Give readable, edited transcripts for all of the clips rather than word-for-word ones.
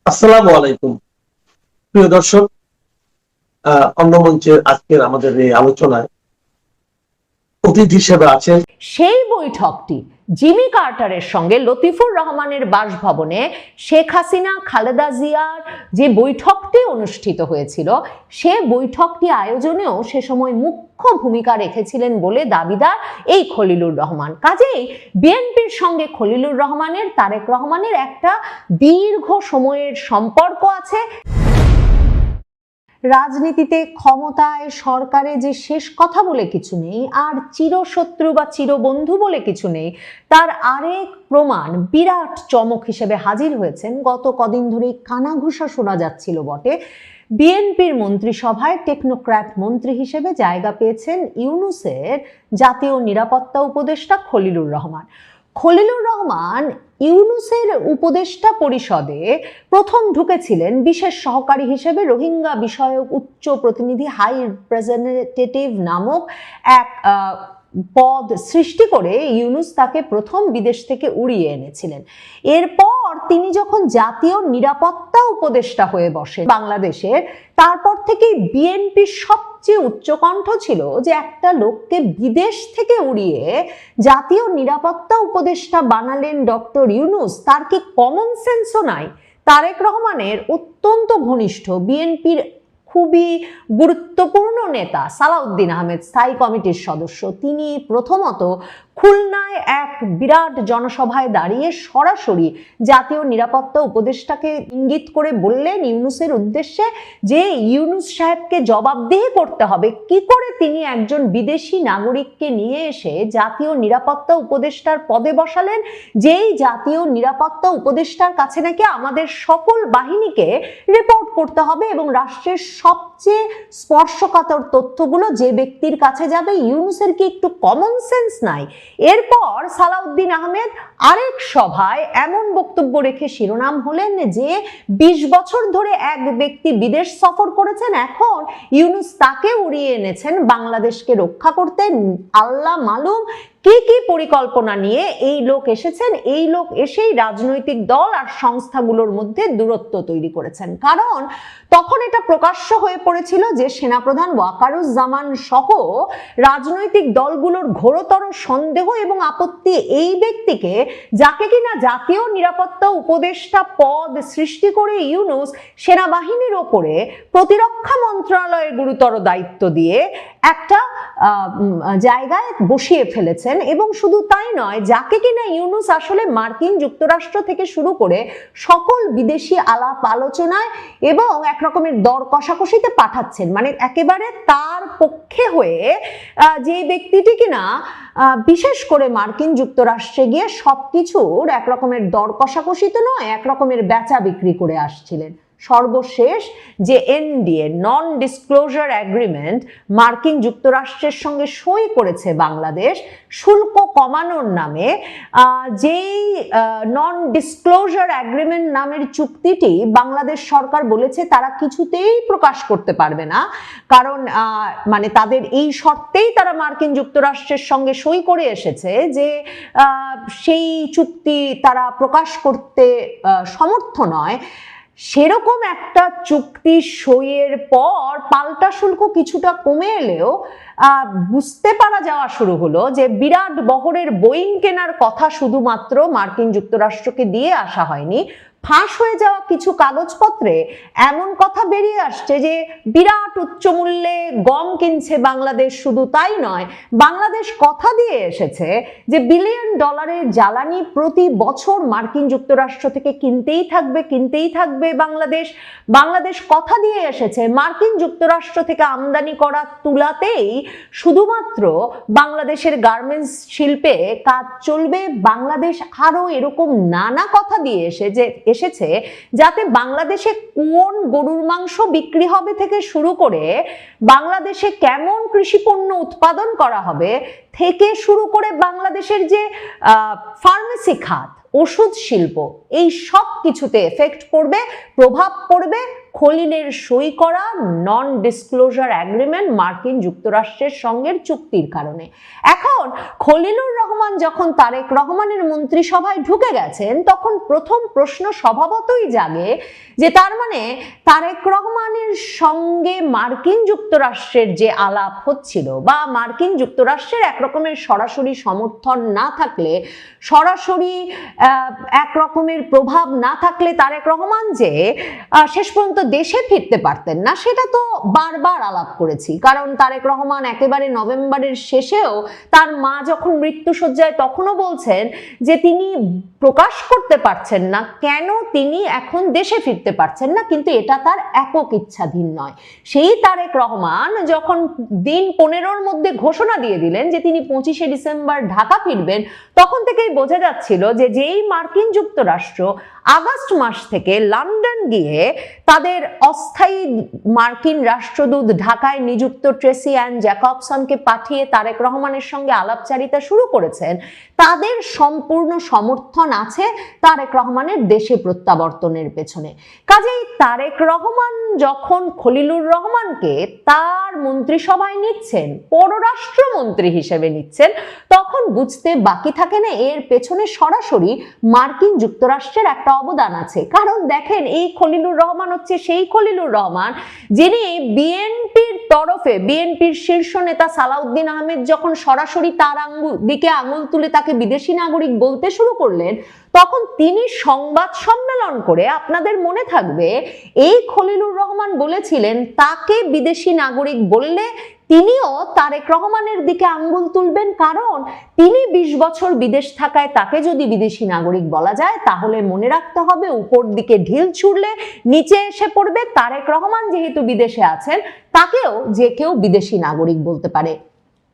আসসালামু আলাইকুম প্রিয় দর্শক। অন্য মঞ্চের আজকের আমাদের এই আলোচনায় অতিথি হিসেবে আছেন সেই বৈঠকটি জিমি কার্টারের সঙ্গে লতিফুর রহমানের বাসভবনে শেখ হাসিনা খালেদা জিয়ার যে বৈঠকটি অনুষ্ঠিত হয়েছিল, সে বৈঠকটি আয়োজনেও সে সময় মুখ্য ভূমিকা রেখেছিলেন বলে দাবিদার এই খলিলুর রহমান। কাজেই বিএনপির সঙ্গে খলিলুর রহমানের, তারেক রহমানের একটা দীর্ঘ সময়ের সম্পর্ক আছে। রাজনীতিতে, ক্ষমতায়, সরকারে যে শেষ কথা বলে কিছু নেই, আর চিরশত্রু বা চিরবন্ধু বলে কিছু নেই, তার আরেক প্রমাণ বিরাট চমক হিসেবে হাজির হয়েছেন গত কদিন ধরেই কানাঘুষা শোনা যাচ্ছিল বটে। বিএনপির মন্ত্রিসভায় টেকনোক্র্যাট মন্ত্রী হিসেবে জায়গা পেয়েছেন ইউনূসের জাতীয় নিরাপত্তা উপদেষ্টা খলিলুর রহমান। খলিলুর রহমান ইউনূসের উপদেষ্টা পরিষদে প্রথম ঢুকেছিলেন বিশেষ সহকারী হিসেবে রোহিঙ্গা বিষয়ক উচ্চ প্রতিনিধি, হাই রিপ্রেজেন্টেটিভ নামক এক পদ সৃষ্টি করে ইউনূস তাকে প্রথম বিদেশ থেকে উড়িয়ে এনেছিলেন। এরপর তিনি যখন জাতীয় নিরাপত্তা উপদেষ্টা হয়ে বসেন বাংলাদেশের, তারপর থেকেই বিএনপির সবচেয়ে উচ্চকণ্ঠ ছিল যে একটা লোককে বিদেশ থেকে উড়িয়ে জাতীয় নিরাপত্তা উপদেষ্টা বানালেন ডক্টর ইউনূস, তার কি কমন সেন্সও নাই? তারেক রহমানের অত্যন্ত ঘনিষ্ঠ বিএনপির খুবই গুরুত্বপূর্ণ নেতা সালাউদ্দিন আহমেদ, স্থায়ী কমিটির সদস্য, তিনি প্রথমত খুলনায় এক বিরাট জনসভায় দাঁড়িয়ে সরাসরি জাতীয় নিরাপত্তা উপদেষ্টাকে ইঙ্গিত করে বললেন ইউনূসের উদ্দেশ্যে যে ইউনূস সাহেবকে জবাবদিহি করতে হবে কি করে তিনি একজন বিদেশি নাগরিককে নিয়ে এসে জাতীয় নিরাপত্তা উপদেষ্টার পদে বসালেন, যেই জাতীয় নিরাপত্তা উপদেষ্টার কাছে নাকি আমাদের সকল বাহিনীকে রিপোর্ট করতে হবে এবং রাষ্ট্রের সবচেয়ে স্পর্শকাতর তথ্যগুলো যে ব্যক্তির কাছে যাবে। ইউনূসের কি একটু কমন সেন্স নাই? এরপর সালাউদ্দিন আহমেদ আরেক সভায় এমন বক্তব্য রেখে শিরোনাম হলেন যে ২০ বছর ধরে এক ব্যক্তি বিদেশ সফর করেছেন, এখন ইউনূস তাকে উড়িয়ে এনেছেন বাংলাদেশকে রক্ষা করতে। আল্লাহ মালুম কি কি পরিকল্পনা নিয়ে এই লোক এসেছেন, এই লোক এসেই রাজনৈতিক দল আর সংস্থাগুলোর মধ্যে দূরত্ব তৈরি করেছেন। কারণ তখন এটা প্রকাশ্য হয়ে পড়েছিল যে সেনাপ্রধান ওয়াকারুজ্জামান সহ রাজনৈতিক দলগুলোর ঘোরতর সন্দেহ এবং আপত্তি এই ব্যক্তিকে, যাকে কিনা জাতীয় নিরাপত্তা উপদেষ্টা পদ সৃষ্টি করে ইউনূস সেনাবাহিনীর ওপরে প্রতিরক্ষা মন্ত্রণালয়ের গুরুতর দায়িত্ব দিয়ে একটা জায়গায় বসিয়ে ফেলেছেন। এবং শুধু তাই নয়, যাকে কিনা ইউনূস আসলে মার্কিন যুক্তরাষ্ট্র থেকে শুরু করে সকল বিদেশি আলাপ আলোচনায় এবং একরকমের দর কষাকষিতে পাঠাচ্ছেন, মানে একেবারে তার পক্ষে হয়ে যে ব্যক্তিটি কিনা বিশেষ করে মার্কিন যুক্তরাষ্ট্রে গিয়ে সবকিছুর একরকমের দর কষাকষিতে নয়, একরকমের বেচা বিক্রি করে আসছিলেন। সর্বশেষ যে এনডিএ, নন ডিসক্লোজার এগ্রিমেন্ট, মার্কিন যুক্তরাষ্ট্রের সঙ্গে সই করেছে বাংলাদেশ শুল্ক কমানোর নামে, যেই নন ডিসক্লোজার এগ্রিমেন্ট নামের চুক্তিটি বাংলাদেশ সরকার বলেছে তারা কিছুতেই প্রকাশ করতে পারবে না, কারণ মানে তাদের এই শর্তেই তারা মার্কিন যুক্তরাষ্ট্রের সঙ্গে সই করে এসেছে যে সেই চুক্তি তারা প্রকাশ করতে সমর্থ নয়। সেরকম একটা চুক্তি সইয়ের পর পাল্টা শুল্ক কিছুটা কমে এলেও বুঝতে পারা যাওয়া শুরু হলো যে বিরাট বহরের বোয়িং কেনার কথা শুধুমাত্র মার্কিন যুক্তরাষ্ট্রকে দিয়ে আসা হয়নি। ফাঁস হয়ে যাওয়া কিছু কাগজপত্রে এমন কথা বেরিয়ে আসছে যে বিরাট উচ্চ মূল্যে গম কিনছে বাংলাদেশ। শুধু তাই নয়, বাংলাদেশ কথা দিয়ে এসেছে যে $1 বিলিয়ন জ্বালানি প্রতি বছর মার্কিন যুক্তরাষ্ট্র থেকে কিনতেই থাকবে বাংলাদেশ কথা দিয়ে এসেছে মার্কিন যুক্তরাষ্ট্র থেকে আমদানি করা তুলাতেই শুধুমাত্র বাংলাদেশের গার্মেন্টস শিল্পে কাজ চলবে। বাংলাদেশ আরো এরকম নানা কথা দিয়ে এসেছে যাতে বাংলাদেশে কোন গরুর মাংস বিক্রি হবে থেকে শুরু করে বাংলাদেশে কেমন কৃষি পণ্য উৎপাদন করা হবে থেকে শুরু করে বাংলাদেশের যে ফার্মেসি খাত, ওষুধ শিল্প, এই সব কিছুতে এফেক্ট পড়বে, প্রভাব পড়বে খলিলের সই করা নন ডিসক্লোজার এগ্রিমেন্ট মার্কিন যুক্তরাষ্ট্রের সঙ্গে চুক্তির কারণে। এখন খলিলুর রহমান যখন তারেক রহমানের মন্ত্রিসভায় ঢুকে গেছেন, তখন প্রথম প্রশ্ন স্বভাবতই জাগে যে তার মানে তারেক রহমানের সঙ্গে মার্কিন যুক্তরাষ্ট্রের যে আলাপ হচ্ছিল বা মার্কিন যুক্তরাষ্ট্রের একরকমের সরাসরি সমর্থন না থাকলে, সরাসরি এক রকমের প্রভাব না থাকলে তারেক রহমান যে শেষ পর্যন্ত দেশে ফিরতে পারতেন না, সেটা তো বারবার আলাপ করেছি। কারণ তারেক রহমান একেবারে নভেম্বরের শেষেও তার মা যখন মৃত্যুশয্যায় তখনও বলছেন যে তিনি প্রকাশ করতে পারছেন না কেন তিনি এখন দেশে ফিরতে পারছেন না, কিন্তু এটা তার একক ইচ্ছাধীন নয়। সেই তারেক রহমান যখন দিন 15-র মধ্যে ঘোষণা দিয়ে দিলেন যে তিনি 25শে ডিসেম্বর ঢাকা ফিরবেন, তখন থেকেই বোঝা যাচ্ছিল যে যেই মার্কিন যুক্তরাষ্ট্র আগস্ট মাস থেকে লন্ডন গিয়ে তাদের অস্থায়ী মার্কিন রাষ্ট্রদূত ঢাকায় নিযুক্ত ট্রেসি অ্যান জ্যাকবসনকে পাঠিয়ে তারেক রহমানের সঙ্গে আলাপচারিতা শুরু করেছেন, তাদের সম্পূর্ণ সমর্থন আছে তারেক রহমানের দেশে প্রত্যাবর্তনের পেছনে। কাজেই তারেক রহমান যখন খলিলুর রহমানকে তার মন্ত্রিসভায় নিচ্ছেন, পররাষ্ট্রমন্ত্রী হিসেবে নিচ্ছেন, তখন বুঝতে বাকি থাকে না এর পেছনে সরাসরি মার্কিন যুক্তরাষ্ট্রের একটা অবদান আছে। কারণ দেখেন, এই খলিলুর রহমান হচ্ছে সেই খলিলুর রহমান যিনি বিএনপির তরফে, বিএনপির শীর্ষ নেতা সালাউদ্দিন আহমেদ যখন সরাসরি তার দিকে আঙুল তুলে তাকে বিদেশি নাগরিক বলতে শুরু করলেন, তখন তিনি সংবাদ সম্মেলন করে, আপনাদের মনে থাকবে, এই খলিলুর রহমান বলেছিলেন তাকে বিদেশি নাগরিক বললে তিনিও তারেক রহমানের দিকে আঙ্গুল তুলবেন, কারণ তিনি 20 বছর বিদেশ থাকায় তাকে যদি বিদেশি নাগরিক বলা যায় তাহলে মনে রাখতে হবে উপর দিকে ঢিল ছুড়লে নিচে এসে পড়বে। তারেক রহমান যেহেতু বিদেশে আছেন, তাকেও যে কেউ বিদেশি নাগরিক বলতে পারে।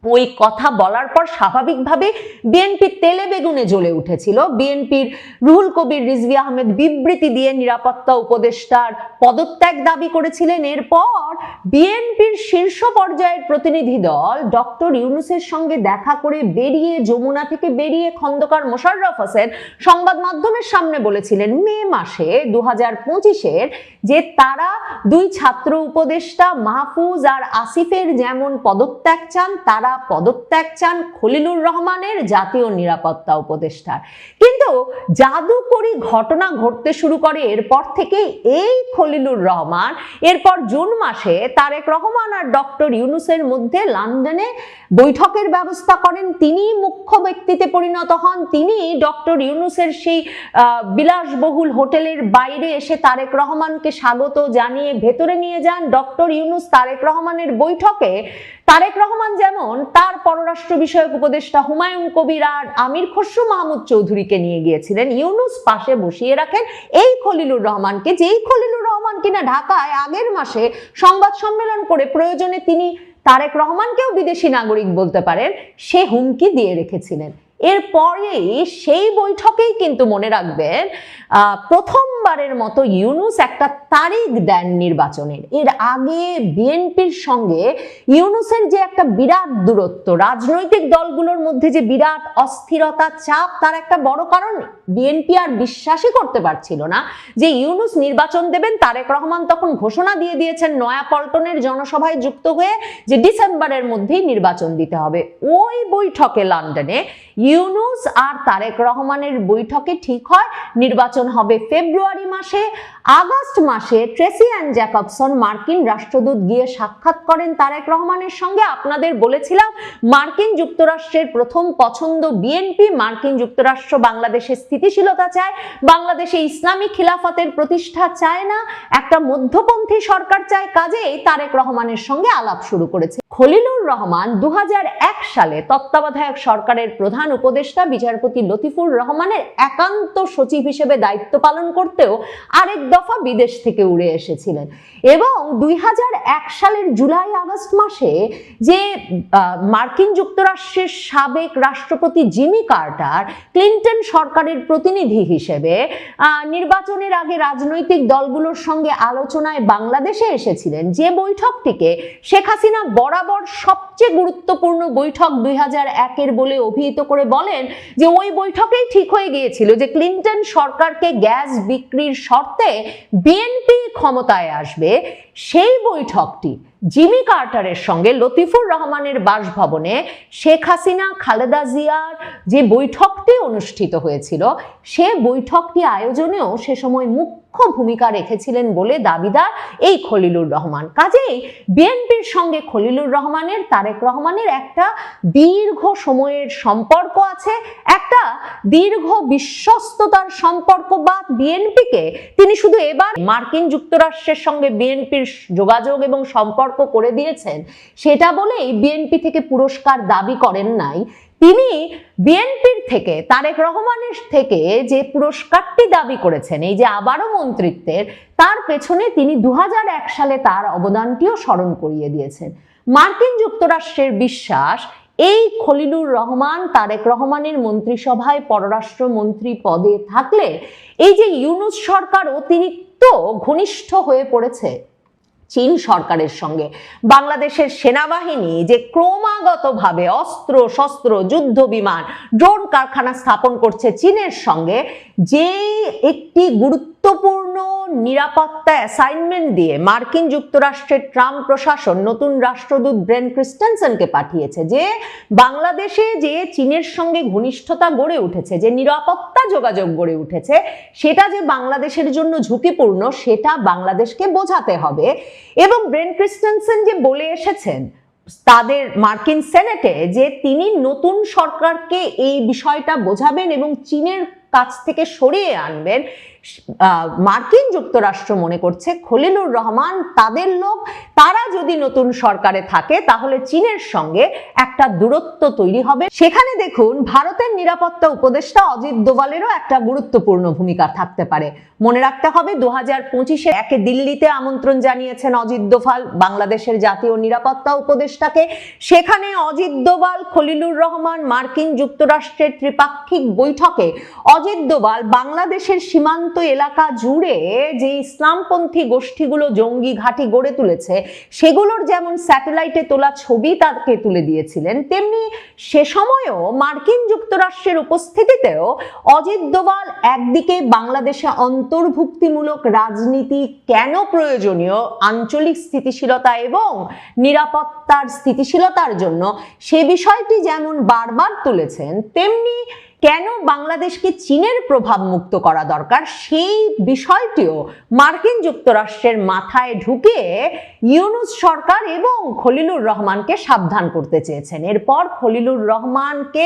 ওই কথা বলার পর স্বাভাবিকভাবে বিএনপি তেলে বেগুনে জ্বলে উঠেছিল। বিএনপির রুহুল কবির রিজভী আহমেদ বিবৃতি দিয়ে নিরাপত্তা উপদেষ্টার পদত্যাগ দাবি করেছিলেন। এরপর বিএনপির শীর্ষ পর্যায়ের প্রতিনিধি দল ডক্টর ইউনূসের সঙ্গে দেখা করে বেরিয়ে, যমুনা থেকে বেরিয়ে খন্দকার মোশাররফ হোসেন সংবাদ মাধ্যমের সামনে বলেছিলেন মে মাসে 2025-এর যে তারা দুই ছাত্র উপদেষ্টা মাহফুজ আর আসিফের যেমন পদত্যাগ চান, তারা পদত্যাগ চান খলিলুর রহমানের, জাতীয় নিরাপত্তা উপদেষ্টার। কিন্তু জাদুকরী ঘটনা ঘটতে শুরু করে এরপর থেকে এই খলিলুর রহমান। এরপর জুন মাসে তারেক রহমান আর ডক্টর ইউনূসের মধ্যে লন্ডনে বৈঠকের ব্যবস্থা করেন। তিনি মুখ্য ব্যক্তিতে পরিণত হন। তিনি ডক্টর ইউনূসের সেই বিলাসবহুল হোটেলের বাইরে এসে তারেক রহমানকে স্বাগত জানিয়ে ভেতরে নিয়ে যান। ডক্টর ইউনূস তারেক রহমানের বৈঠকে তারেক রহমান যেমন তার পররাষ্ট্র বিষয়ক উপদেষ্টা হুমায়ুন কবির আর আমির খসরু মাহমুদ চৌধুরীকে নিয়ে গিয়েছিলেন, ইউনূস পাশে বসিয়ে রাখেন এই খলিলুর রহমানকে, যেই খলিলুর রহমান কিনা ঢাকায় আগের মাসে সংবাদ সম্মেলন করে প্রয়োজনে তিনি তারেক রহমানকেও বিদেশি নাগরিক বলতে পারেন, সে হুমকি দিয়ে রেখেছিলেন। এরপরেই সেই বৈঠকেই কিন্তু মনে রাখবেন প্রথমবারের মতো ইউনূস একটা তারিখ দেন নির্বাচনের। এর আগে বিএনপির সঙ্গে ইউনূসের যে একটা বিরাট দূরত্ব, রাজনৈতিক দলগুলোর মধ্যে যে বিরাট অস্থিরতা, চাপ, তার একটা বড় কারণ বিএনপি আর বিশ্বাসই করতে পারছিল না যে ইউনূস নির্বাচন দেবেন। তারেক রহমান তখন ঘোষণা দিয়ে দিয়েছেন নয়াপল্টনের জনসভায় যুক্ত হয়ে যে ডিসেম্বরের মধ্যেই নির্বাচন দিতে হবে। ওই বৈঠকে লন্ডনে ইউনূস আর তারেক রহমানের বৈঠকে ঠিক হয় নির্বাচন হবে ফেব্রুয়ারি মাসে। আগস্ট মাসে ট্রেসি অ্যান জ্যাকবসন মার্কিন রাষ্ট্রদূত গিয়ে সাক্ষাৎ করেন তারেক রহমানের সঙ্গে। আপনাদের বলেছিলাম মার্কিন যুক্তরাষ্ট্রের প্রথম পছন্দ বিএনপি। মার্কিন যুক্তরাষ্ট্র বাংলাদেশে স্থিতিশীলতা চায়, বাংলাদেশে ইসলামী খিলাফতের প্রতিষ্ঠা চায় না, একটা মধ্যপন্থী সরকার চায়। কাজেই তারেক রহমানের সঙ্গে আলাপ শুরু করেছে। খলিলুর রহমান 2001 সালে তত্ত্বাবধায়ক সরকারের প্রধান উপদেষ্টা বিচারপতি লতিফুর রহমানের একান্ত সচিব হিসেবে দায়িত্ব পালন করতেও আরেক দফা বিদেশ থেকে উড়ে এসেছিলেন। এবং 2001 সালের জুলাই আগস্ট মাসে যে মার্কিন যুক্তরাষ্ট্রের সাবেক রাষ্ট্রপতি জিমি কার্টার ক্লিনটন সরকারের প্রতিনিধি হিসেবে নির্বাচনের আগে রাজনৈতিক দলগুলোর সঙ্গে আলোচনায় বাংলাদেশে এসেছিলেন, যে বৈঠকটিকে শেখ হাসিনা বরাবর সব সবচেয়ে গুরুত্বপূর্ণ বৈঠক 2001-এর বলে অভিহিত করে বলেন যে ওই বৈঠকেই ঠিক হয়ে গিয়েছিল যে ক্লিনটন সরকারকে গ্যাস বিক্রির শর্তে বিএনপি ক্ষমতায় আসবে। সেই বৈঠকটি জিমি কার্টারের সঙ্গে লতিফুর রহমানের বাসভবনে শেখ হাসিনা খালেদা জিয়ার যে বৈঠকটি অনুষ্ঠিত হয়েছিল, সে বৈঠকটি আয়োজনেও সে সময় মুখ্য ভূমিকা রেখেছিলেন বলে দাবিদার এই খলিলুর রহমান। কাজেই বিএনপির সঙ্গে খলিলুর রহমানের, তারেক রহমানের একটা দীর্ঘ সময়ের সম্পর্ক আছে, একটা দীর্ঘ বিশ্বস্ততার সম্পর্ক। বা বিএনপিকে তিনি শুধু এবার মার্কিন যুক্তরাষ্ট্রের সঙ্গে বিএনপির যোগাযোগ এবং সম্পর্ক করে দিয়েছেন সেটা বলেই বিএনপি থেকে পুরস্কার দাবি করেন নাই। তিনি বিএনপির থেকে, তারেক রহমানের থেকে যে পুরস্কারটি দাবি করেছেন, এই যে আবারও মন্ত্রিত্বের, তার পেছনে তিনি 2001 সালে তার অবদানটিও স্মরণ করিয়ে দিয়েছেন। মার্কিন যুক্তরাষ্ট্রের বিশ্বাস এই খলিলুর রহমান তারেক রহমানের মন্ত্রিসভায় পররাষ্ট্রমন্ত্রী পদে থাকলে এই যে ইউনূস সরকার অতিরিক্ত ঘনিষ্ঠ হয়ে পড়েছে চীন সরকারের সঙ্গে, বাংলাদেশের সেনাবাহিনী যে ক্রমাগতভাবে অস্ত্র শস্ত্র, যুদ্ধ বিমান, ড্রোন কারখানা স্থাপন করছে চীনের সঙ্গে, যে একটি গুরুত্বপূর্ণ নিরাপত্তা অ্যাসাইনমেন্ট দিয়ে মার্কিন যুক্তরাষ্ট্রের ট্রাম্প প্রশাসন নতুন রাষ্ট্রদূত ব্রেন ক্রিস্টেনসেনকে পাঠিয়েছে, যে বাংলাদেশে যে চীনের সঙ্গে ঘনিষ্ঠতা গড়ে উঠেছে, যে নিরাপত্তা যোগাযোগ গড়ে উঠেছে, সেটা যে বাংলাদেশের জন্য ঝুঁকিপূর্ণ সেটা বাংলাদেশকে বোঝাতে হবে। এবং ব্রেন ক্রিস্টেনসেন যে বলে এসেছেন তাদের মার্কিন সেনেটে যে তিনি নতুন সরকারকে এই বিষয়টা বোঝাবেন এবং চীনের কাছ থেকে সরিয়ে আনবেন, মার্কিন যুক্তরাষ্ট্র মনে করছে খলিলুর রহমান তাদের লোক, তারা যদি নতুন সরকারে থাকে তাহলে চীনের সঙ্গে একটা দূরত্ব তৈরি হবে। সেখানে দেখুন ভারতের নিরাপত্তা উপদেষ্টা অজিত দোভালেরও একটা গুরুত্বপূর্ণ ভূমিকা থাকতে পারে। মনে রাখতে হবে 2025-এ একে দিল্লিতে আমন্ত্রণ জানিয়েছেন অজিত দোভাল বাংলাদেশের জাতীয় নিরাপত্তা উপদেষ্টাকে। সেখানে অজিত দোভাল, খলিলুর রহমান, মার্কিন যুক্তরাষ্ট্রের ত্রিপাক্ষিক বৈঠকে অজিত দোভাল বাংলাদেশের সীমান্ত এলাকা জুড়ে যে ইসলামপন্থী গোষ্ঠীগুলো জঙ্গি ঘাঁটি গড়ে তুলেছে সেগুলোর যেমন স্যাটেলাইটে তোলা ছবি তাকে তুলে দিয়েছিলেন, তেমনি সে সময়ও মার্কিন যুক্তরাষ্ট্রের উপস্থিতিতেও অজিত দোভাল একদিকে বাংলাদেশে অন্তর্ভুক্তিমূলক রাজনীতি কেন প্রয়োজনীয়, আঞ্চলিক স্থিতিশীলতা এবং নিরাপত্তার স্থিতিশীলতার জন্য সে বিষয়টি যেমন বারবার তুলেছেন, তেমনি কেন বাংলাদেশকে চীনের প্রভাব মুক্ত করা দরকার সেই বিষয়টিও মার্কিন যুক্তরাষ্ট্রের মাথায় ঢুকিয়ে ইউনূস সরকার এবং খলিলুর রহমানকে সাবধান করতে চেয়েছেন। এরপর খলিলুর রহমানকে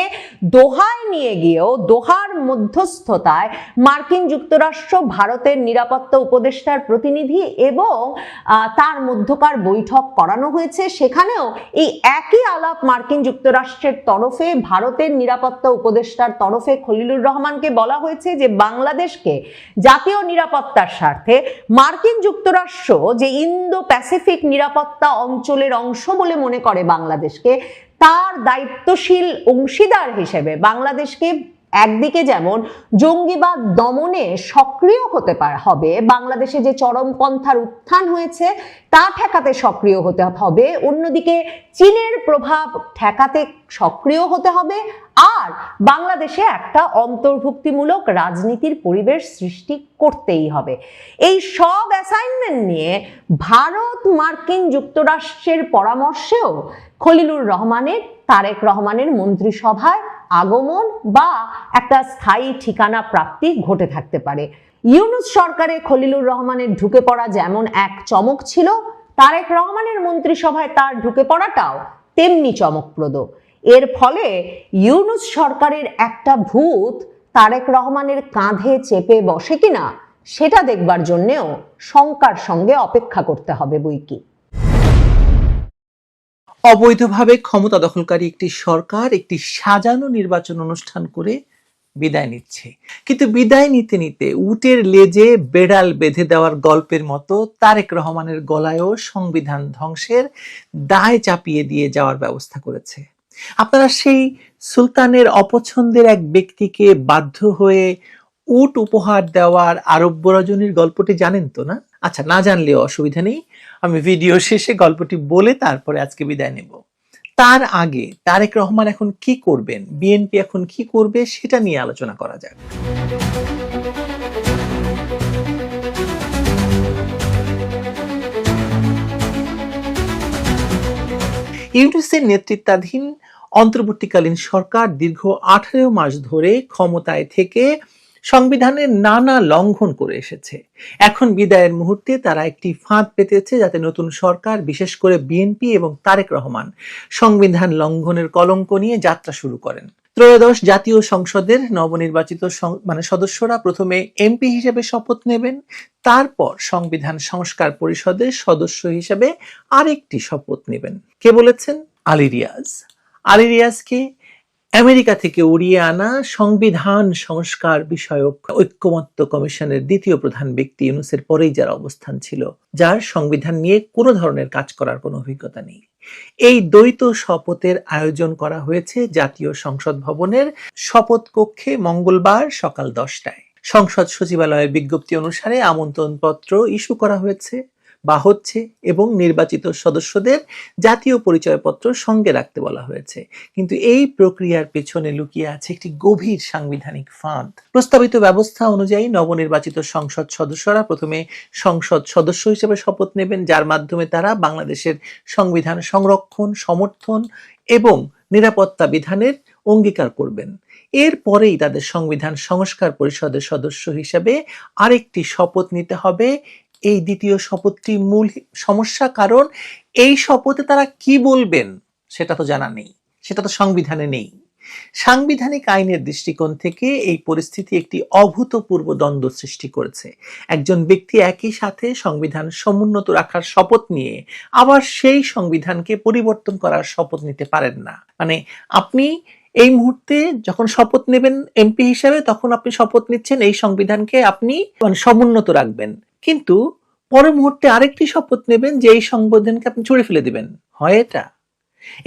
দোহায় নিয়ে গিয়েও দোহার মধ্যস্থতায় মার্কিন যুক্তরাষ্ট্র, ভারতের নিরাপত্তা উপদেষ্টার প্রতিনিধি এবং তার মধ্যকার বৈঠক করানো হয়েছে। সেখানেও এই একই আলাপ মার্কিন যুক্তরাষ্ট্রের তরফে, ভারতের নিরাপত্তা উপদেষ্টার তরফে খলিলুর রহমানকে বলা হয়েছে যে বাংলাদেশকে জাতীয় নিরাপত্তার স্বার্থে মার্কিন যুক্তরাষ্ট্র যে ইন্দো প্যাসিফিক নিরাপত্তা অঞ্চলের অংশ বলে মনে করে বাংলাদেশকে, তার দায়িত্বশীল অংশীদার হিসেবে বাংলাদেশকে একদিকে যেমন জঙ্গিবাদ দমনে সক্রিয় হতে হবে, বাংলাদেশে যে চরমপন্থার উত্থান হয়েছে তা ঠেকাতে সক্রিয় হতে হবে, অন্যদিকে চীনের প্রভাব ঠেকাতে সক্রিয় হতে হবে, আর বাংলাদেশে একটা অন্তর্ভুক্তিমূলক রাজনীতির পরিবেশ সৃষ্টি করতেই হবে। এই সব অ্যাসাইনমেন্ট নিয়ে ভারত মার্কিন যুক্তরাষ্ট্রের পরামর্শেও খলিলুর রহমানের, তারেক রহমানের মন্ত্রিসভায় আগমন বা একটা স্থায়ী ঠিকানা প্রাপ্তি ঘটে থাকতে পারে। ইউনূস সরকারে খলিলুর রহমানের ঢুকে পড়া যেমন এক চমক ছিল, তারেক রহমানের মন্ত্রিসভায় তার ঢুকে পড়াটাও তেমনি চমকপ্রদ। এর ফলে ইউনূস সরকারের একটা ভূত তারেক রহমানের কাঁধে চেপে বসে কিনা সেটা দেখবার জন্যেও শঙ্কার সঙ্গে অপেক্ষা করতে হবে বইকি। অবৈধভাবে ক্ষমতা দখলকারী একটি সরকার একটি সাজানো নির্বাচন অনুষ্ঠান করে বিদায় নিচ্ছে, কিন্তু বিদায় নিতে নিতে উটের লেজে বেড়াল বেঁধে দেওয়ার গল্পের মতো তারেক রহমানের গলায়ও সংবিধান ধ্বংসের দায় চাপিয়ে দিয়ে যাওয়ার ব্যবস্থা করেছে। আপনারা সেই সুলতানের অপছন্দের এক ব্যক্তিকে বাধ্য হয়ে উট উপহার দেওয়ার আরব্য রজনীর গল্পটি জানেন তো, না? আচ্ছা, না জানলেও অসুবিধা নেই, আমি ভিডিও শেষে গল্পটি বলে তারপরে আজকে বিদায় নেব। তার আগে তারেক রহমান এখন কি করবেন, বিএনপি এখন কি করবে, সেটা নিয়ে আলোচনা করা যাক। ইউনূসের নেতৃত্বাধীন অন্তর্বর্তীকালীন সরকার দীর্ঘ 18 মাস ধরে ক্ষমতায় থেকে সংবিধানের নানা লঙ্ঘন করে এসেছে। এখন বিদায়ের মুহূর্তে তারা একটি ফাঁদ পেতেছে, যাতে নতুন সরকার, বিশেষ করে বিএনপি এবং তারেক রহমান, সংবিধান লঙ্ঘনের কলঙ্ক নিয়ে যাত্রা শুরু করেন। ত্রয়োদশ জাতীয় সংসদের নবনির্বাচিত সদস্যরা প্রথমে এমপি হিসেবে শপথ নেবেন, তারপর সংবিধান সংস্কার পরিষদের সদস্য হিসেবে আরেকটি শপথ নেবেন। কে বলেছেন? আলী রিয়াজ। আলী রিয়াজকে আমেরিকা থেকে উড়িয়ে আনা সংবিধান সংস্কার বিষয়ক ঐক্যমত্য কমিশনের দ্বিতীয় প্রধান ব্যক্তি ইউনূসের পরেই যার অবস্থান ছিল, যার সংবিধান নিয়ে কোনো ধরনের কাজ করার কোনো অভিজ্ঞতা নেই। এই দ্বৈত শপথের আয়োজন করা হয়েছে জাতীয় সংসদ ভবনের শপথ কক্ষে মঙ্গলবার সকাল 10টায়। সংসদ সচিবালয়ের বিজ্ঞপ্তি অনুসারে আমন্ত্রণপত্র ইস্যু করা হয়েছে বা হচ্ছে এবং নির্বাচিত সদস্যদের জাতীয় পরিচয়পত্র সঙ্গে রাখতে বলা হয়েছে। কিন্তু এই প্রক্রিয়ার পেছনে লুকিয়ে আছে একটি গভীর সাংবিধানিক ফাঁদ। প্রস্তাবিত ব্যবস্থা অনুযায়ী নবনির্বাচিত সংসদ সদস্যরা প্রথমে সংসদ সদস্য হিসেবে শপথ নেবেন, যার মাধ্যমে তারা বাংলাদেশের সংবিধান সংরক্ষণ, সমর্থন এবং নিরাপত্তা বিধানের অঙ্গীকার করবেন। এরপরেই তাদের সংবিধান সংস্কার পরিষদের সদস্য হিসেবে আরেকটি শপথ নিতে হবে। এই দ্বিতীয় শপথটি মূল সমস্যা, কারণ এই শপথে তারা কি বলবেন সেটা তো জানা নেই, সেটা তো সংবিধানে নেই। সাংবিধানিক আইনের দৃষ্টিকোণ থেকে এই পরিস্থিতি একটি অভূতপূর্ব দ্বন্দ্ব সৃষ্টি করেছে। একজন ব্যক্তি একই সাথে সংবিধান সমুন্নত রাখার শপথ নিয়ে আবার সেই সংবিধানকে পরিবর্তন করার শপথ নিতে পারেন না। মানে আপনি এই মুহূর্তে যখন শপথ নেবেন এমপি হিসেবে, তখন আপনি শপথ নিচ্ছেন এই সংবিধানকে আপনি সমুন্নত রাখবেন, কিন্তু পরের মুহূর্তে আরেকটি শপথ নেবেন যে এই সংবিধানকে আপনি ছুঁড়ে ফেলে দিবেন। হয় এটা?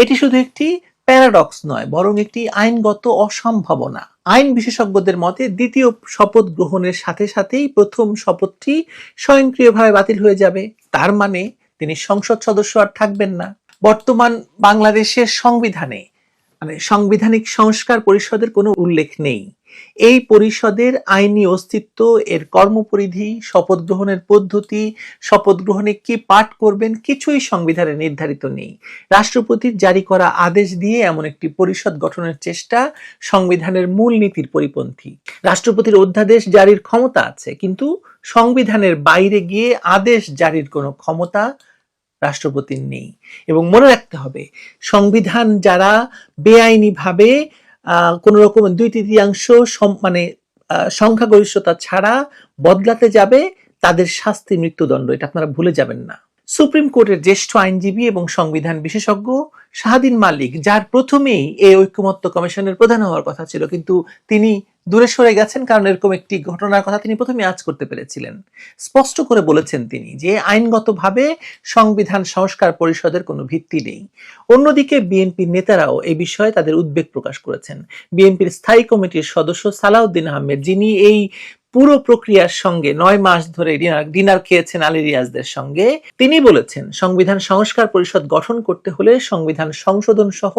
এটি শুধু একটি প্যারাডক্স নয়, বরং একটি আইনগত অসম্ভাবনা। আইন বিশেষজ্ঞদের মতে দ্বিতীয় শপথ গ্রহণের সাথে সাথেই প্রথম শপথটি স্বয়ংক্রিয়ভাবে বাতিল হয়ে যাবে। তার মানে তিনি সংসদ সদস্য আর থাকবেন না। বর্তমান বাংলাদেশের সংবিধানে সাংবিধানিক সংস্কার পরিষদের কোনো উল্লেখ নেই। এই পরিষদের আইনি অস্তিত্ব, এর কর্মপরিধি, শপথ গ্রহণের পদ্ধতি, শপথ গ্রহণে কি পাঠ করবেন, কিছুই সংবিধানে নির্ধারিত নেই। রাষ্ট্রপতির জারি করা আদেশ দিয়ে এমন একটি পরিষদ গঠনের চেষ্টা সংবিধানের মূল নীতির পরিপন্থী। রাষ্ট্রপতির অধ্যাদেশ জারির ক্ষমতা আছে, কিন্তু সংবিধানের বাইরে গিয়ে আদেশ জারির কোনো ক্ষমতা রাষ্ট্রপতির নেই। এবং মনে রাখতে হবে, সংবিধান যারা বেআইনিভাবে কোন রকম 2/3 সংখ্যাগরিষ্ঠতা ছাড়া বদলাতে যাবে, তাদের শাস্তি মৃত্যুদণ্ড। এটা আপনারা ভুলে যাবেন না। সুপ্রিম কোর্টের জ্যেষ্ঠ আইনজীবী এবং সংবিধান বিশেষজ্ঞ শাহদিন মালিক, যার প্রথমেই এই ঐক্যমত্য কমিশনের প্রধান হওয়ার কথা ছিল, কিন্তু তিনি দূরে সরে গেছেন কারণ এরকম একটি ঘটনার কথা তিনি প্রথমে আজ করতে পেরেছিলেন। স্পষ্ট করে বলেছেন তিনি যে আইনগতভাবে সংবিধান সংস্কার পরিষদের কোনো ভিত্তি নেই। অন্যদিকে বিএনপির নেতারাও এই বিষয়ে তাদের উদ্বেগ প্রকাশ করেছেন। বিএনপির স্থায়ী কমিটির সদস্য সালাউদ্দিন আহমেদ, যিনি এই পুরো প্রক্রিয়ার সঙ্গে 9 মাস ধরে ডিনার খেয়েছেন আলী রিয়াজদের সঙ্গে, তিনি বলেছেন সংবিধান সংস্কার পরিষদ গঠন করতে হলে সংবিধান সংশোধন সহ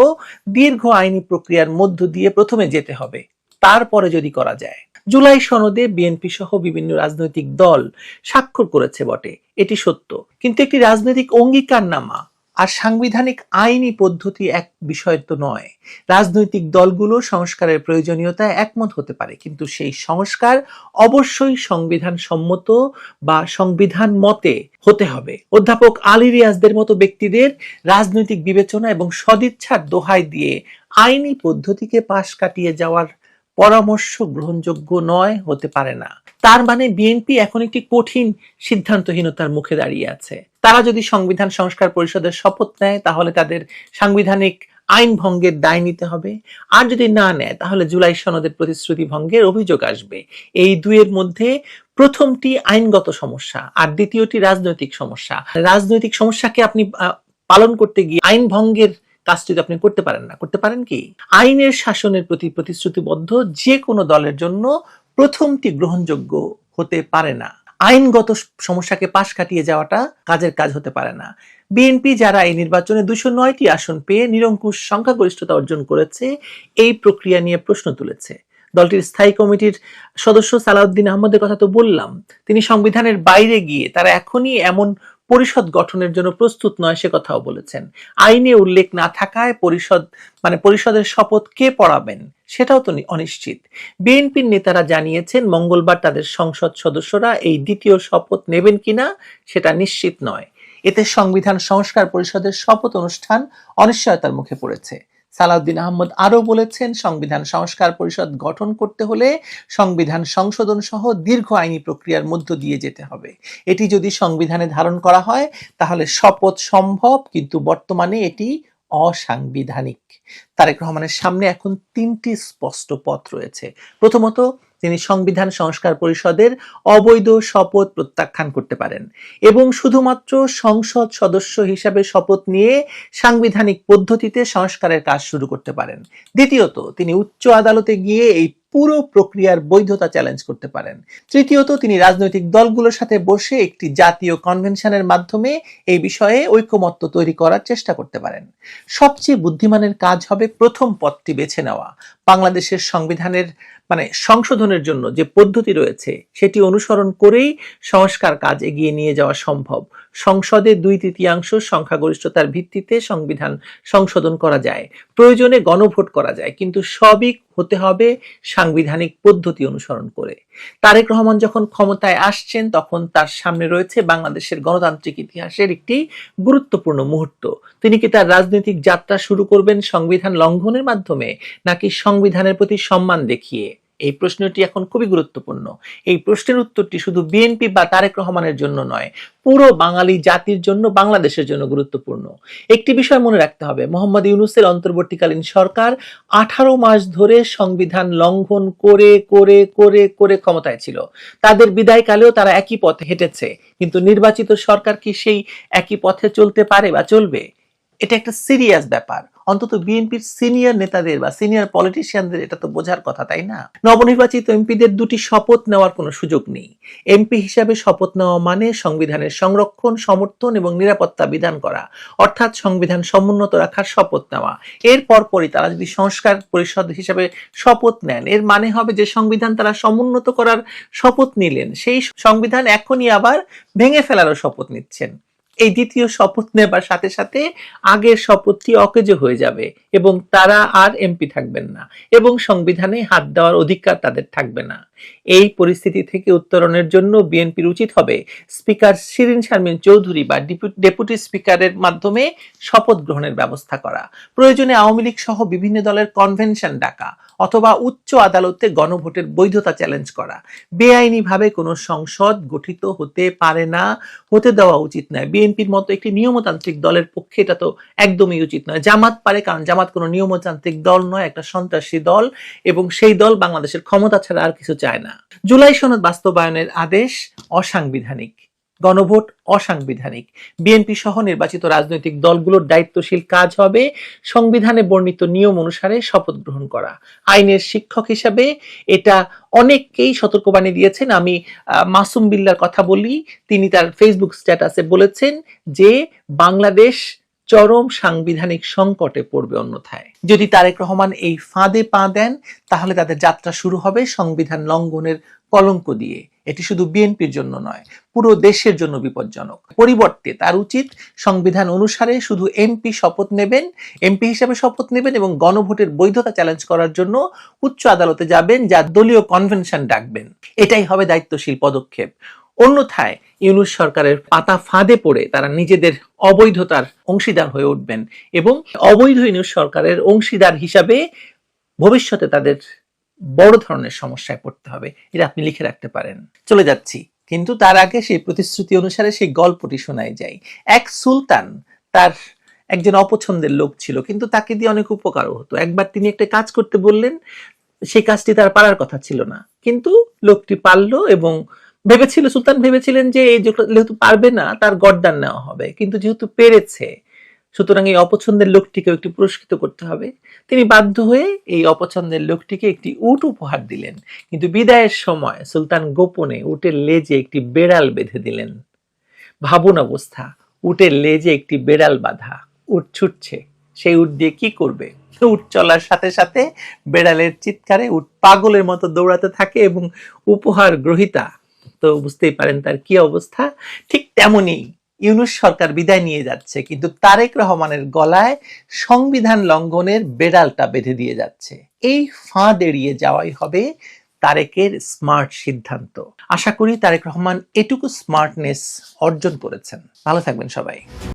দীর্ঘ আইনি প্রক্রিয়ার মধ্য দিয়ে প্রথমে যেতে হবে, তারপরে যদি করা যায়। জুলাই সনদে বিএনপি সহ বিভিন্ন রাজনৈতিক দল স্বাক্ষর করেছে বটে, এটি সত্য, কিন্তু একটি রাজনৈতিক অঙ্গীকারনামা আর সাংবিধানিক আইনি পদ্ধতি এক বিষয় তো নয়। রাজনৈতিক দলগুলো সংস্কারের প্রয়োজনীয়তায় একমত হতে পারে, কিন্তু সেই সংস্কার অবশ্যই সংবিধান সম্মত বা সংবিধান মতে হতে হবে। অধ্যাপক আলী রিয়াজদের মতো ব্যক্তিদের রাজনৈতিক বিবেচনা এবং সদিচ্ছার দোহাই দিয়ে আইনি পদ্ধতিকে পাশ কাটিয়ে যাওয়ার পরামর্শ গ্রহণযোগ্য নয়, হতে পারে না। তার মানে বিএনপি এখন একটি কঠিন সিদ্ধান্তহীনতার মুখে দাঁড়িয়ে আছে। তারা যদি সংবিধান সংস্কার পরিষদের শপথ নেয়, তাহলে তাদের সাংবিধানিক আইন ভঙ্গের দায় নিতে হবে, আর যদি না নেয় তাহলে জুলাই সনদের প্রতিশ্রুতি ভঙ্গের অভিযোগ আসবে। এই দুইয়ের মধ্যে প্রথমটি আইনগত সমস্যা আর দ্বিতীয়টি রাজনৈতিক সমস্যা। রাজনৈতিক সমস্যাকে আপনি পালন করতে গিয়ে আইন ভঙ্গের কাজটি আপনি করতে পারেন না। করতে পারেন কি? আইনের শাসনের প্রতি প্রতিশ্রুতিবদ্ধ যে কোনো দলের জন্য প্রথমটি গ্রহণযোগ্য হতে পারে না। আইনগত সমস্যাকে পাশ কাটিয়ে যাওয়াটা কাজের কাজ হতে পারে না। বিএনপি যারা এই নির্বাচনে 209টি আসন পেয়ে নিরঙ্কুশ সংখ্যাগরিষ্ঠতা অর্জন করেছে, এই প্রক্রিয়া নিয়ে প্রশ্ন তুলেছে। দলটির স্থায়ী কমিটির সদস্য সালাউদ্দিন আহমদের কথা তো বললাম, তিনি সংবিধানের বাইরে গিয়ে তারা এখনই এমন পরিষদ গঠনের জন্য প্রস্তুত নয় সে কথাও বলেছেন। আইনে উল্লেখ না থাকায় পরিষদের শপথ কে পড়াবেন সেটাও তো অনিশ্চিত। বিএনপির নেতারা জানিয়েছেন মঙ্গলবার তাদের সংসদ সদস্যরা এই দ্বিতীয় শপথ নেবেন কিনা সেটা নিশ্চিত নয়। এতে সংবিধান সংস্কার পরিষদের শপথ অনুষ্ঠান অনিশ্চয়তার মুখে পড়েছে। সালাউদ্দিন আহমদ আরো বলেছেন, সংবিধান সংস্কার পরিষদ গঠন করতে হলে সংবিধান সংশোধন সহ দীর্ঘ আইনি প্রক্রিয়ার মধ্য দিয়ে যেতে হবে। এটি যদি সংবিধানে ধারণ করা হয় তাহলে শপথ সম্ভব, কিন্তু বর্তমানে এটি অসাংবিধানিক। তারেক রহমানের সামনে এখন 3টি স্পষ্ট পথ রয়েছে। প্রথমত, তিনি সংবিধান সংস্কার পরিষদের অবৈধ শপথ প্রত্যাখ্যান করতে পারেন এবং শুধুমাত্র সংসদ সদস্য হিসাবে শপথ নিয়ে সাংবিধানিক পদ্ধতিতে সংস্কারের কাজ শুরু করতে পারেন। দ্বিতীয়ত, তিনি উচ্চ আদালতে গিয়ে এই পুরো প্রক্রিয়ার বৈধতা চ্যালেঞ্জ করতে পারেন। তৃতীয়ত, তিনি রাজনৈতিক দলগুলোর সাথে বসে একটি জাতীয় কনভেনশনের মাধ্যমে এই বিষয়ে ঐকমত্য তৈরি করার চেষ্টা করতে পারেন। সবচেয়ে বুদ্ধিমানের কাজ হবে প্রথম পথটি বেছে নেওয়া। বাংলাদেশের সংবিধানের সংশোধনের জন্য যে পদ্ধতি রয়েছে সেটি অনুসরণ করেই সংস্কার কাজ এগিয়ে নিয়ে যাওয়া সম্ভব। সংসদে 2/3 সংখ্যাগরিষ্ঠতার ভিত্তিতে সংবিধান সংশোধন করা যায়, প্রয়োজনে গণভোট করা যায়, কিন্তু সবই হতে হবে সাংবিধানিক পদ্ধতি অনুসরণ করে। তারেক রহমান যখন ক্ষমতায় আসছেন তখন তার সামনে রয়েছে বাংলাদেশের গণতান্ত্রিক ইতিহাসের একটি গুরুত্বপূর্ণ মুহূর্ত। তিনি কি তার রাজনৈতিক যাত্রা শুরু করবেন সংবিধান লঙ্ঘনের মাধ্যমে নাকি সংবিধানের প্রতি সম্মান দেখিয়ে? এই প্রশ্নটি এখন খুবই গুরুত্বপূর্ণ। এই প্রশ্নের উত্তরটি শুধু বিএনপি বা তারেক রহমানের জন্য নয়, পুরো বাঙালি জাতির জন্য, বাংলাদেশের জন্য গুরুত্বপূর্ণ। একটি বিষয় মনে রাখতে হবে, মোহাম্মদ ইউনূসের অন্তর্বর্তীকালীন সরকার 18 মাস ধরে সংবিধান লঙ্ঘন করে করে করে করে ক্ষমতায় ছিল। তাদের বিদায়কালেও তারা একই পথে হেঁটেছে, কিন্তু নির্বাচিত সরকার কি সেই একই পথে চলতে পারে বা চলবে? এটা একটা সিরিয়াস ব্যাপার। অন্তত বিএনপির সিনিয়র নেতাদের বা সিনিয়র পলিটিশিয়ানদের এটা তো বোঝার কথা, তাই না? নবনির্বাচিত এমপিদের 2টি শপথ নেওয়ার কোনো সুযোগ নেই। এমপি হিসাবে শপথ নেওয়া মানে সংবিধানের সংরক্ষণ, সমর্থন এবং নিরাপত্তা বিধান করা, অর্থাৎ সংবিধান সমুন্নত রাখার শপথ নেওয়া। এর পরপরই তারা যদি সংস্কার পরিষদ হিসাবে শপথ নেন, এর মানে হবে যে সংবিধান তারা সমুন্নত করার শপথ নিলেন, সেই সংবিধান এখনই আবার ভেঙে ফেলারও শপথ নিচ্ছেন। এই দ্বিতীয় শপথ নেবার সাথে সাথে আগের শপথটি অকেজো হয়ে যাবে এবং তারা আর এমপি থাকবেন না এবং সংবিধানে হাত দেওয়ার অধিকার তাদের থাকবে না। এই পরিস্থিতি থেকে উত্তরণের জন্য বিএনপির উচিত হবে স্পিকার শিরীন শারমিন চৌধুরী বা ডেপুটি স্পিকারের মাধ্যমে শপথ গ্রহণের ব্যবস্থা করা, প্রয়োজনে আওয়ামী লীগ সহ বিভিন্ন দলের কনভেনশন ডাকা অথবা উচ্চ আদালতে গণভোটের বৈধতা চ্যালেঞ্জ করা। বেআইনিভাবে কোনো সংসদ গঠিত হতে পারে না, হতে দেওয়া উচিত নয়। বিএনপির মতো একটি নিয়মতান্ত্রিক দলের পক্ষে এটা তো একদমই উচিত নয়। জামাত পারে, কারণ জামাত কোনো নিয়মতান্ত্রিক দল নয়, একটা সন্ত্রাসী দল, এবং সেই দল বাংলাদেশের ক্ষমতা ছাড়া আর কিছু চায় না। জুলাই সনদ বাস্তবায়নের আদেশ অসাংবিধানিক, গণভোট অসাংবিধানিক। বিএনপি সহ নির্বাচিত রাজনৈতিক দলগুলোর দায়িত্বশীল কাজ হবে সংবিধানে বর্ণিত নিয়ম অনুসারে শপথ গ্রহণ করা। আইনের শিক্ষক হিসাবে এটা অনেককেই সতর্কবাণী দিয়েছেন। আমি মাসুম বিল্লার কথা বলি, তিনি তার ফেসবুক স্ট্যাটাসে বলেছেন যে বাংলাদেশ চরম সাংবিধানিক সংকটে পড়বে অন্যথায়। যদি তারেক রহমান এই ফাঁদে পা দেন তাহলে তাদের যাত্রা শুরু হবে সংবিধান লঙ্ঘনের কলঙ্ক দিয়ে। এটি শুধু বিএনপির জন্য নয়, পুরো দেশের জন্য বিপজ্জনক। পরিবর্তে তার উচিত সংবিধান অনুসারে শুধু এমপি হিসাবে শপথ নেবেন এবং গণভোটের বৈধতা চ্যালেঞ্জ করার জন্য উচ্চ আদালতে যাবেন, যা দলীয় কনভেনশন ডাকবেন। এটাই হবে দায়িত্বশীল পদক্ষেপ। অন্যথায় ইউনূস সরকারের পাতা ফাঁদে পড়ে তারা নিজেদের অবৈধতার অংশীদার হয়ে উঠবেন এবং অবৈধ ইউনূস সরকারের অংশীদার হিসাবে ভবিষ্যতে তাদের বড় ধরনের সমস্যায় পড়তে হবে। এটা আপনি লিখে রাখতে পারেন। চলে যাচ্ছি, কিন্তু তার আগে সেই প্রতিশ্রুতি অনুসারে সেই গল্পটি শোনায় যাই। এক সুলতান, তার একজন অপছন্দের লোক ছিল, কিন্তু তাকে দিয়ে অনেক উপকারও হতো। একবার তিনি একটা কাজ করতে বললেন, সেই কাজটি তার পারার কথা ছিল না, কিন্তু লোকটি পারলো এবং সুলতান ভেবেছিলেন যে যেহেতু পারবে না তার গর্দান নেওয়া হবে, কিন্তু যেহেতু পেরেছে সুতরাং এই অপছন্দের লোকটিকে একটু পুরস্কৃত করতে হবে। তিনি বাধ্য হয়ে এই অপছন্দের লোকটিকে একটি উট উপহার দিলেন, কিন্তু বিদায়ের সময় সুলতান গোপনে উটের লেজে একটি বেড়াল বেঁধে দিলেন। ভাবুন অবস্থা, উটের লেজে একটি বেড়াল বাঁধা, উট ছুটছে, সেই উট দিয়ে কি করবে? উট চলার সাথে সাথে বেড়ালের চিৎকারে উট পাগলের মতো দৌড়াতে থাকে এবং উপহার গ্রহীতা তো বুঝতেই পারেন তার কি অবস্থা। ঠিক তেমনি ইউনূস সরকার বিদায় নিয়ে যাচ্ছে, কিন্তু তারেক রহমানের গলায় সংবিধান লঙ্ঘনের বেড়ালটা বেঁধে দিয়ে যাচ্ছে। এই ফাঁদ এড়িয়ে যাওয়াই হবে তারেকের স্মার্ট সিদ্ধান্ত। আশা করি তারেক রহমান এটুকু স্মার্টনেস অর্জন করেছেন। ভালো থাকবেন সবাই।